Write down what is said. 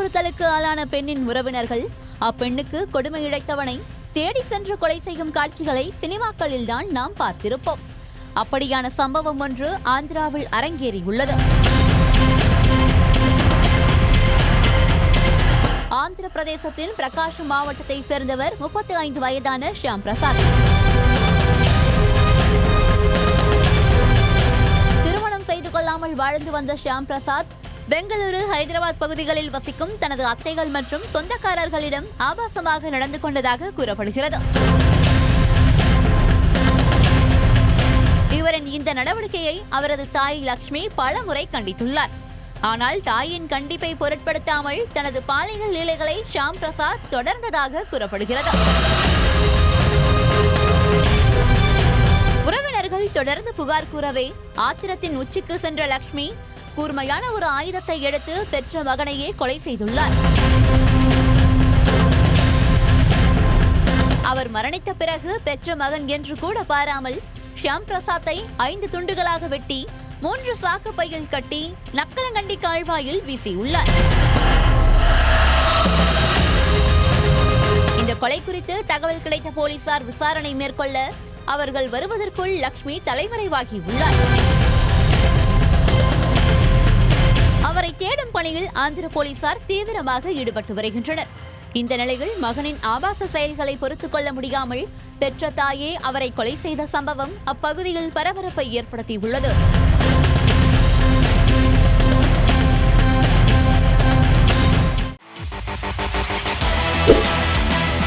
துன்புறுத்தலுக்கு ஆளான பெண்ணின் உறவினர்கள் அப்பெண்ணுக்கு கொடுமை இழைத்தவனை தேடி சென்று கொலை செய்யும் காட்சிகளை சினிமாக்களில்தான் நாம் பார்த்திருப்போம். அப்படியான சம்பவம் ஒன்று ஆந்திராவில் அரங்கேறியுள்ளது. ஆந்திர பிரதேசத்தில் பிரகாஷம் மாவட்டத்தை சேர்ந்தவர் 35 வயதான ஷியாம் பிரசாத். திருமணம் செய்து கொள்ளாமல் வாழ்ந்து வந்த ஷியாம் பிரசாத் பெங்களூரு, ஹைதராபாத் பகுதிகளில் வசிக்கும் தனது அத்தைகள் மற்றும் சொந்தக்காரர்களிடம் ஆபாசமாக நடந்து கொண்டதாக கூறப்படுகிறது. இவரின் இந்த நடவடிக்கையை அவரது தாய் லக்ஷ்மி பல முறை கண்டித்துள்ளார். ஆனால் தாயின் கண்டிப்பை பொருட்படுத்தாமல் தனது பாலியல் லீலைகளை ஷியாம் பிரசாத் தொடர்ந்ததாக கூறப்படுகிறது. உறவினர்கள் தொடர்ந்து புகார் கூறவே ஆத்திரத்தின் உச்சிக்கு சென்ற லக்ஷ்மி கூர்மையான ஒரு ஆயுதத்தை எடுத்து பெற்ற மகனையே கொலை செய்துள்ளார். அவர் மரணித்த பிறகு பெற்ற மகன் என்று கூட பாராமல் ஷியாம் பிரசாத்தை 5 துண்டுகளாக வெட்டி 3 சாக்கு பையில் கட்டி நக்கலங்கண்டி கால்வாயில் வீசியுள்ளார். இந்த கொலை குறித்து தகவல் கிடைத்த போலீசார் விசாரணை மேற்கொள்ள அவர்கள் வருவதற்குள் லக்ஷ்மி தலைமறைவாகியுள்ளார். அவரை தேடும் பணியில் ஆந்திர போலீசார் தீவிரமாக ஈடுபட்டு வருகின்றனர். இந்த நிலையில் மகனின் ஆபாச செயல்களை பொறுத்துக் கொள்ள முடியாமல் பெற்ற தாயே அவரை கொலை செய்த சம்பவம் அப்பகுதியில் பரபரப்பை ஏற்படுத்தியுள்ளது.